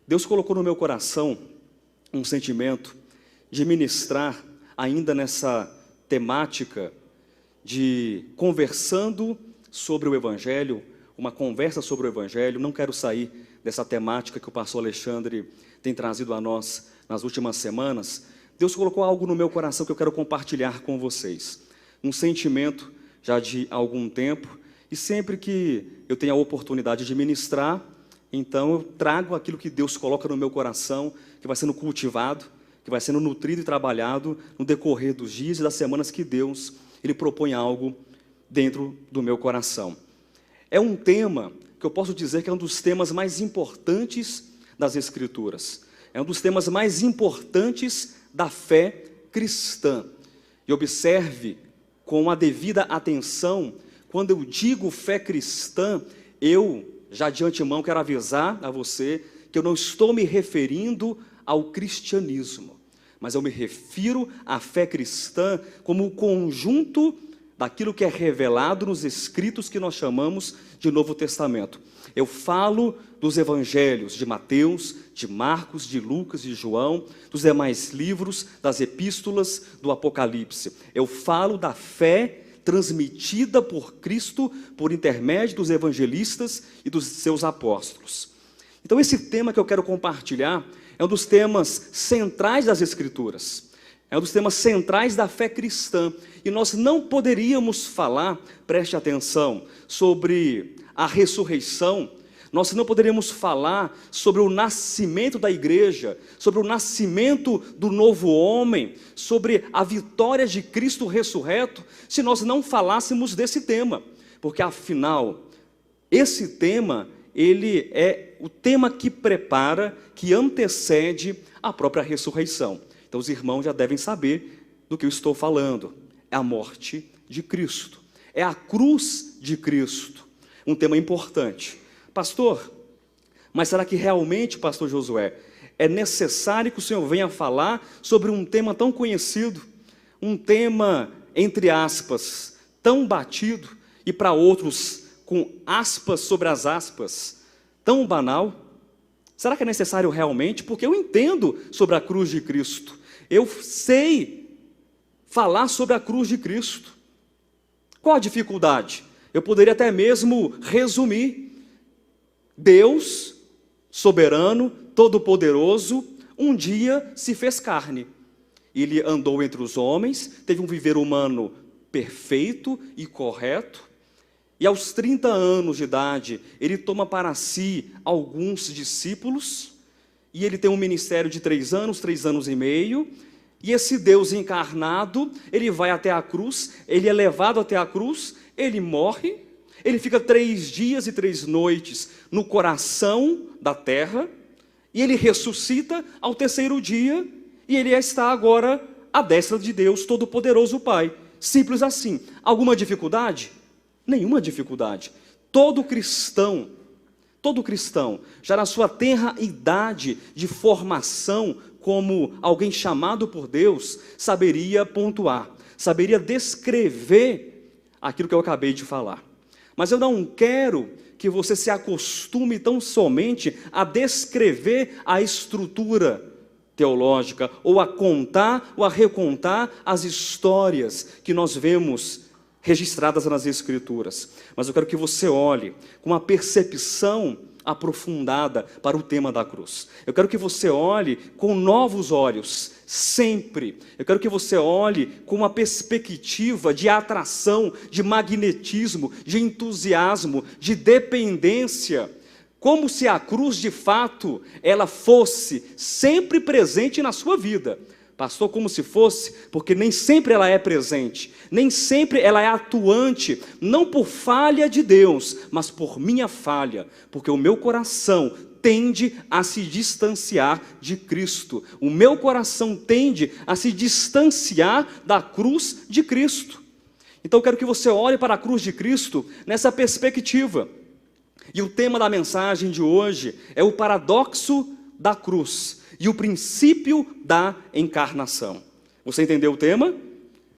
Deus colocou no meu coração um sentimento de ministrar ainda nessa temática de conversando sobre o Evangelho, uma conversa sobre o Evangelho. Não quero sair dessa temática que o pastor Alexandre tem trazido a nós nas últimas semanas. Deus colocou algo no meu coração que eu quero compartilhar com vocês. Um sentimento já de algum tempo, e sempre que eu tenho a oportunidade de ministrar, então eu trago aquilo que Deus coloca no meu coração, que vai sendo cultivado, que vai sendo nutrido e trabalhado no decorrer dos dias e das semanas que Deus Ele propõe algo dentro do meu coração. É um tema que eu posso dizer que é um dos temas mais importantes das Escrituras. É um dos temas mais importantes da fé cristã. E observe com a devida atenção, quando eu digo fé cristã, eu já de antemão quero avisar a você que eu não estou me referindo ao cristianismo, mas eu me refiro à fé cristã como o conjunto daquilo que é revelado nos escritos que nós chamamos de Novo Testamento. Eu falo dos evangelhos de Mateus, de Marcos, de Lucas, de João, dos demais livros, das epístolas, do Apocalipse. Eu falo da fé transmitida por Cristo por intermédio dos evangelistas e dos seus apóstolos. Então esse tema que eu quero compartilhar é um dos temas centrais das Escrituras. É um dos temas centrais da fé cristã. E nós não poderíamos falar, preste atenção, sobre a ressurreição. Nós não poderíamos falar sobre o nascimento da igreja, sobre o nascimento do novo homem, sobre a vitória de Cristo ressurreto, se nós não falássemos desse tema. Porque afinal, esse tema, ele é o tema que prepara, que antecede a própria ressurreição. Então os irmãos já devem saber do que eu estou falando. É a morte de Cristo, é a cruz de Cristo. Um tema importante. Pastor, mas será que realmente, pastor Josué, é necessário que o senhor venha falar sobre um tema tão conhecido, um tema, entre aspas, tão batido, e para outros, com aspas sobre as aspas, tão banal? Será que é necessário realmente? Porque eu entendo sobre a cruz de Cristo, eu sei falar sobre a cruz de Cristo. Qual a dificuldade? Eu poderia até mesmo resumir. Deus, soberano, todo-poderoso, um dia se fez carne. Ele andou entre os homens, teve um viver humano perfeito e correto, e aos 30 anos de idade, ele toma para si alguns discípulos, e ele tem um ministério de 3 anos e meio, e esse Deus encarnado, ele vai até a cruz, ele é levado até a cruz, ele morre, ele fica 3 dias e 3 noites no coração da terra, e ele ressuscita ao 3º dia, e ele está agora à destra de Deus, Todo-Poderoso Pai. Simples assim. Alguma dificuldade? Nenhuma dificuldade. Todo cristão, já na sua tenra idade de formação, como alguém chamado por Deus, saberia pontuar, saberia descrever aquilo que eu acabei de falar. Mas eu não quero que você se acostume tão somente a descrever a estrutura teológica, ou a contar ou a recontar as histórias que nós vemos registradas nas Escrituras. Mas eu quero que você olhe com uma percepção aprofundada para o tema da cruz. Eu quero que você olhe com novos olhos, sempre. Eu quero que você olhe com uma perspectiva de atração, de magnetismo, de entusiasmo, de dependência, como se a cruz de fato ela fosse sempre presente na sua vida. Pastor, como se fosse, porque nem sempre ela é presente, nem sempre ela é atuante, não por falha de Deus, mas por minha falha, porque o meu coração tende a se distanciar de Cristo, o meu coração tende a se distanciar da cruz de Cristo. Então eu quero que você olhe para a cruz de Cristo nessa perspectiva, e o tema da mensagem de hoje é o paradoxo da cruz, e o princípio da encarnação. Você entendeu o tema?